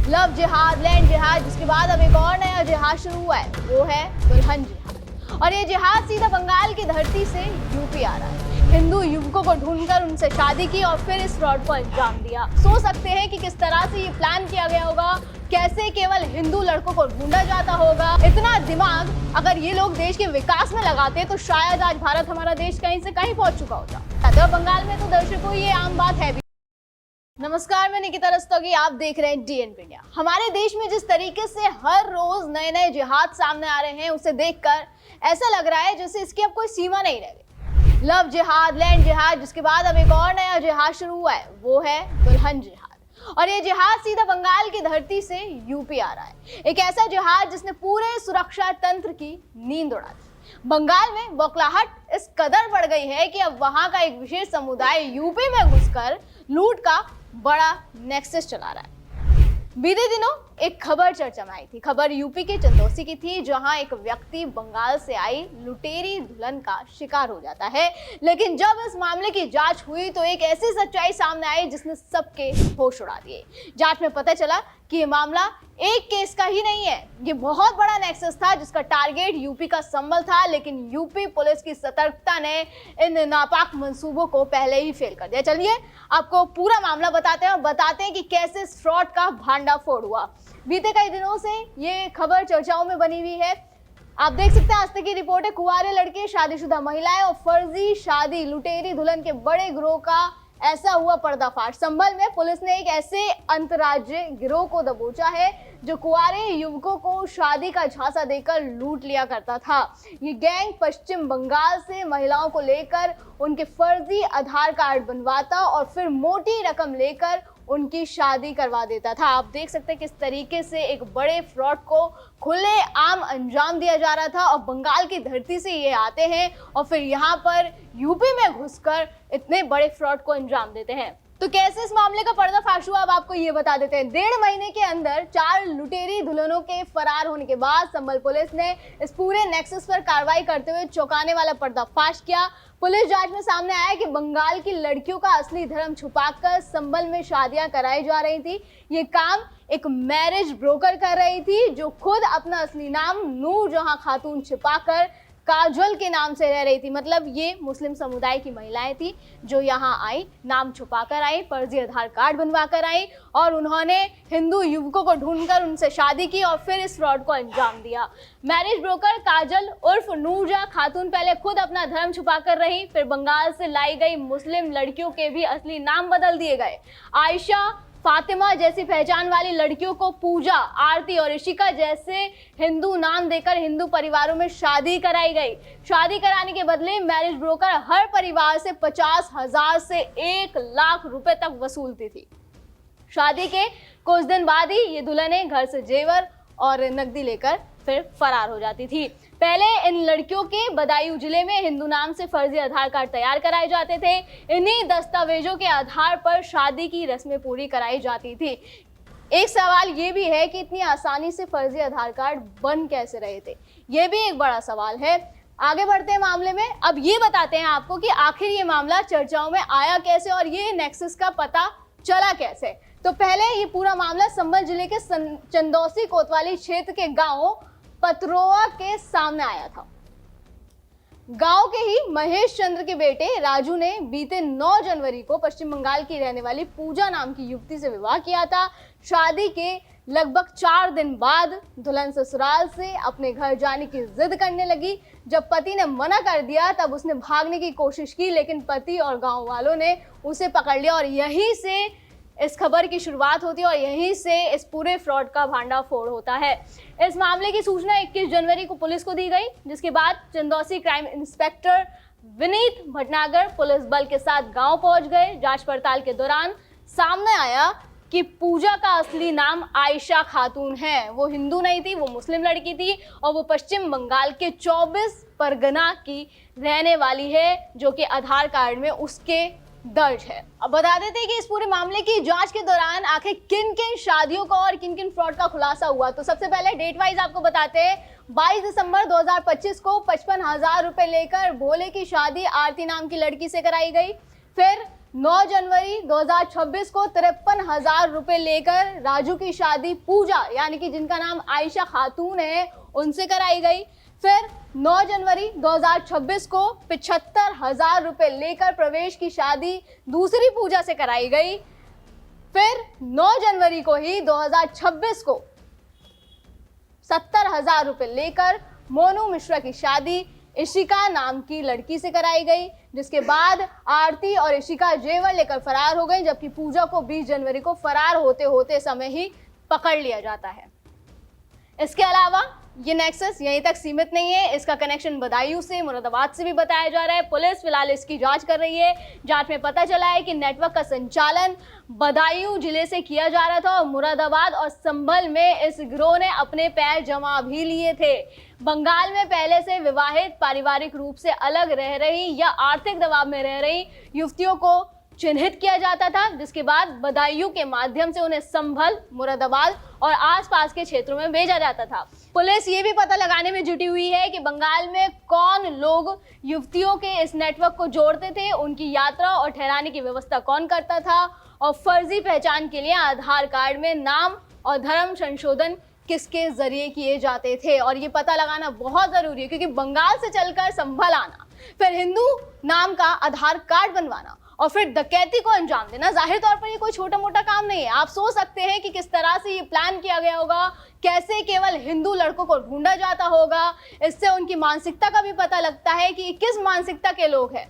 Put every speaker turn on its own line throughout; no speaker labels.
Love जिहाद, land जिहाद, जिसके बाद अब एक और नया जिहाद शुरू हुआ है, वो है दुल्हन जिहाद। और ये जिहाद सीधा बंगाल की धरती से यूपी आ रहा है। हिंदू युवकों को ढूंढकर उनसे शादी की और फिर इस फ्रॉड को अंजाम दिया। सोच सकते हैं कि किस तरह से ये प्लान किया गया होगा, कैसे केवल हिंदू लड़कों को ढूंढा जाता होगा। इतना दिमाग अगर ये लोग देश के विकास में लगाते तो शायद आज भारत, हमारा देश, कहीं से कहीं पहुंच चुका होता। तो बंगाल में तो दर्शकों ये आम बात है भी। नमस्कार, मैं निकिता रस्तोगी, आप देख रहे हैं DNP इंडिया। हमारे देश में जिस तरीके से हर रोज नए नए जिहाद सामने आ रहे हैं, उसे देखकर ऐसा लग रहा है जैसे इसकी अब कोई सीमा नहीं रह गई। लव जिहाद, लैंड जिहाद, जिसके बाद अब एक और नया जिहाद शुरू हुआ है, वो है दुल्हन जिहाद। और ये जिहाद सीधा बंगाल की धरती से यूपी आ रहा है। एक ऐसा जिहाद जिसने पूरे सुरक्षा तंत्र की नींद उड़ा दी। बंगाल में बौखलाहट इस कदर बढ़ गई है कि अब वहां का एक विशेष समुदाय यूपी में घुसकर लूट का बड़ा नेक्सस चला रहा है। बीते दिनों एक खबर चर्चा में आई थी। खबर यूपी के चंदौसी की थी, जहां एक व्यक्ति बंगाल से आई लुटेरी दुल्हन का शिकार हो जाता है। लेकिन जब इस मामले की जांच हुई तो एक ऐसी सच्चाई सामने आई जिसने सबके होश उड़ा दिए। जांच में पता चला कि ये मामला एक केस का ही नहीं है, ये बहुत बड़ा नेक्सस था जिसका टारगेट यूपी का संबल था। लेकिन यूपी पुलिस की सतर्कता ने इन नापाक मंसूबों को पहले ही फेल कर दिया। चलिए आपको पूरा मामला बताते हैं और बताते हैं कि कैसे इस फ्रॉड का भांडाफोड़ हुआ। बीते कई दिनों से ये खबर चर्चाओं में बनी हुई है। आप देख सकते हैं, आज तक की रिपोर्ट है, कुंवारे लड़के, शादीशुदा महिलाएं और फर्जी शादी लुटेरी दुल्हन के बड़े गिरोह का ऐसा हुआ पर्दाफाश। संभल में पुलिस ने एक ऐसे अंतर्राज्यीय गिरोह को दबोचा है जो कुंवारे युवकों को शादी का झांसा देकर लूट लिया करता था। ये गैंग पश्चिम बंगाल से महिलाओं को लेकर उनके फर्जी आधार कार्ड बनवाता और फिर मोटी रकम लेकर उनकी शादी करवा देता था। आप देख सकते हैं किस तरीके से एक बड़े फ्रॉड को खुले आम अंजाम दिया जा रहा था। और बंगाल की धरती से ये आते हैं और फिर यहाँ पर यूपी में घुसकर इतने बड़े फ्रॉड को अंजाम देते हैं। तो कैसे इस मामले का पर्दाफाश हुआ, अब आपको ये बता देते हैं। 1.5 महीने के अंदर 4 लुटेरी दुल्हनों के फरार होने के बाद संभल पुलिस ने इस पूरे नेक्सस पर कार्रवाई करते हुए चौंकाने वाला पर्दाफाश किया। पुलिस जांच में सामने आया कि बंगाल की लड़कियों का असली धर्म छुपाकर संभल में शादियां कराई जा रही थी। ये काम एक मैरिज ब्रोकर कर रही थी, जो खुद अपना असली नाम नूरजहां खातून छिपाकर काजल के नाम से रह रही थी। मतलब ये मुस्लिम समुदाय की महिलाएं थी जो यहाँ आई, नाम छुपाकर आई, फर्जी आधार कार्ड बनवा कर आई और उन्होंने हिंदू युवकों को ढूंढकर उनसे शादी की और फिर इस फ्रॉड को अंजाम दिया। मैरिज ब्रोकर काजल उर्फ नूरजहां खातून पहले खुद अपना धर्म छुपाकर रही, फिर बंगाल से लाई गई मुस्लिम लड़कियों के भी असली नाम बदल दिए गए। आयशा, फातिमा जैसी पहचान वाली लड़कियों को पूजा, आरती और ऋषिका जैसे हिंदू नाम देकर हिंदू परिवारों में शादी कराई गई। शादी कराने के बदले मैरिज ब्रोकर हर परिवार से 50,000 से 1 लाख रुपए तक वसूलती थी। शादी के कुछ दिन बाद ही ये दुल्हनें घर से जेवर और नकदी लेकर फिर फरार हो जाती थी। पहले इन लड़कियों के बदायूं जिले में हिंदू नाम से फर्जी आधार कार्ड तैयार कराए जाते थे। इन्हीं दस्तावेजों के आधार पर शादी की रस्में पूरी कराई जाती थी। एक सवाल ये भी है कि इतनी आसानी से फर्जी आधार कार्ड बन कैसे रहे थे, ये भी एक बड़ा सवाल है। आगे बढ़ते हैं मामले में। अब ये बताते हैं आपको कि आखिर ये मामला चर्चाओं में आया कैसे और ये नेक्सस का पता चला कैसे। तो पहले ये पूरा मामला संभल जिले के चंदौसी कोतवाली क्षेत्र के गांव पतरोआ के सामने आया था। गांव के ही महेश चंद्र के बेटे राजू ने बीते 9 जनवरी को पश्चिम बंगाल की रहने वाली पूजा नाम की युवती से विवाह किया था। शादी के लगभग 4 दिन बाद दुल्हन ससुराल से अपने घर जाने की जिद करने लगी। जब पति ने मना कर दिया तब उसने भागने की कोशिश की, लेकिन पति और गांव वालों ने उसे पकड़ लिया और यहीं से इस खबर की शुरुआत होती है और यहीं से इस पूरे फ्रॉड का भांडाफोड़ होता है। इस मामले की सूचना 21 जनवरी को पुलिस को दी गई, जिसके बाद Chandausi crime inspector Vineet Bhatnagar police बल के साथ गांव पहुंच गए। जांच पड़ताल के दौरान सामने आया कि पूजा का असली नाम आयशा खातून है। वो हिंदू नहीं थी, वो मुस्लिम लड़की थी और वो पश्चिम बंगाल के 24 परगना की रहने वाली है, जो कि आधार कार्ड में उसके दर्ज है। अब बता देते हैं कि इस पूरे मामले की जांच के दौरान आखिर किन किन शादियों का और किन किन फ्रॉड का खुलासा हुआ। तो सबसे पहले डेट वाइज आपको बताते हैं। 22 दिसंबर 2025 को 55,000 रुपए लेकर भोले की शादी आरती नाम की लड़की से कराई गई। फिर 9 जनवरी 2026 को 53,000 रुपए लेकर राजू की शादी पूजा यानी कि जिनका नाम आयशा खातून है उनसे कराई गई। फिर 9 जनवरी 2026 को 75,000 रुपए लेकर प्रवेश की शादी दूसरी पूजा से कराई गई। फिर 9 जनवरी को ही 2026 को 70,000 रुपए लेकर मोनू मिश्रा की शादी इशिका नाम की लड़की से कराई गई, जिसके बाद आरती और इशिका जेवर लेकर फरार हो गई, जबकि पूजा को 20 जनवरी को फरार होते होते समय ही पकड़ लिया जाता है। इसके अलावा ये नेक्सस यहीं तक सीमित नहीं है, इसका कनेक्शन बदायूं से, मुरादाबाद से भी बताया जा रहा है। पुलिस फिलहाल इसकी जांच कर रही है। जांच में पता चला है कि नेटवर्क का संचालन बदायूं जिले से किया जा रहा था और मुरादाबाद और संभल में इस गिरोह ने अपने पैर जमा भी लिए थे। बंगाल में पहले से विवाहित, पारिवारिक रूप से अलग रह रही या आर्थिक दबाव में रह रही युवतियों को चिन्हित किया जाता था, जिसके बाद बदायूं के माध्यम से उन्हें संभल, मुरादाबाद और आसपास के क्षेत्रों में भेजा जाता था। पुलिस ये भी पता लगाने में जुटी हुई है कि बंगाल में कौन लोग युवतियों के इस नेटवर्क को जोड़ते थे, उनकी यात्रा और ठहराने की व्यवस्था कौन करता था और फर्जी पहचान के लिए आधार कार्ड में नाम और धर्म संशोधन किसके जरिए किए जाते थे। और ये पता लगाना बहुत जरूरी है, क्योंकि बंगाल से चलकर संभल आना, फिर हिंदू नाम का आधार कार्ड बनवाना और फिर डकैती को अंजाम देना, जाहिर तौर पर ये कोई छोटा मोटा काम नहीं है। आप सोच सकते हैं कि किस तरह से ये प्लान किया गया होगा, कैसे केवल हिंदू लड़कों को ढूंढा जाता होगा। इससे उनकी मानसिकता का भी पता लगता है कि किस मानसिकता के लोग हैं।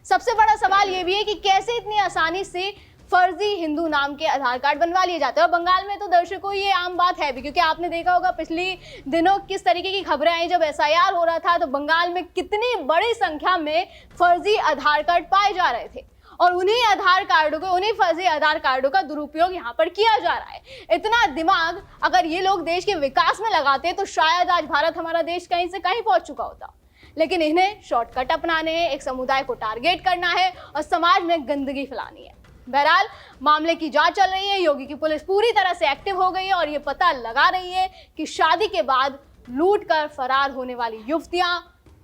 सबसे बड़ा सवाल ये भी है कि कैसे इतनी आसानी से फर्जी हिंदू नाम के आधार कार्ड बनवा लिए जाते हैं। और बंगाल में तो दर्शकों ये आम बात है भी, क्योंकि आपने देखा होगा पिछले दिनों किस तरीके की खबरें आई। जब SIR हो रहा था तो बंगाल में कितनी बड़ी संख्या में फर्जी आधार कार्ड पाए जा रहे थे और उन्हीं आधार कार्डों को, उन्हीं फर्जी आधार कार्डों का दुरुपयोग यहाँ पर किया जा रहा है। इतना दिमाग अगर ये लोग देश के विकास में लगाते तो शायद आज भारत, हमारा देश कहीं से कहीं पहुंच चुका होता। लेकिन इन्हें शॉर्टकट अपनाने हैं, एक समुदाय को टारगेट करना है और समाज में गंदगी फैलानी है। बहरहाल मामले की जांच चल रही है। योगी की पुलिस पूरी तरह से एक्टिव हो गई है और ये पता लगा रही है कि शादी के बाद लूट कर फरार होने वाली युवतियां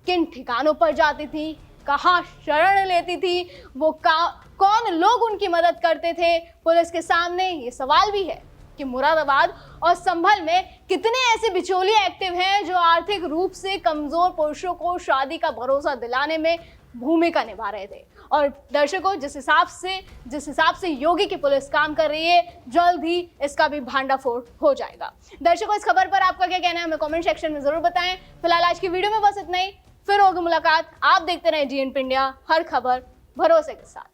किन ठिकानों पर जाती थी, कहाँ शरण लेती थी, वो कौन लोग उनकी मदद करते थे। पुलिस के सामने ये सवाल भी है कि मुरादाबाद और संभल में कितने ऐसे बिचौलिए एक्टिव हैं जो आर्थिक रूप से कमजोर पुरुषों को शादी का भरोसा दिलाने में भूमिका निभा रहे थे। और दर्शकों, जिस हिसाब से योगी की पुलिस काम कर रही है, जल्द ही इसका भी भांडाफोड़ हो जाएगा। दर्शकों, इस खबर पर आपका क्या कहना है हमें कमेंट सेक्शन में जरूर बताएं। फिलहाल आज की वीडियो में बस इतना ही, फिर होगी मुलाकात। आप देखते रहें GNP इंडिया, हर खबर भरोसे के साथ।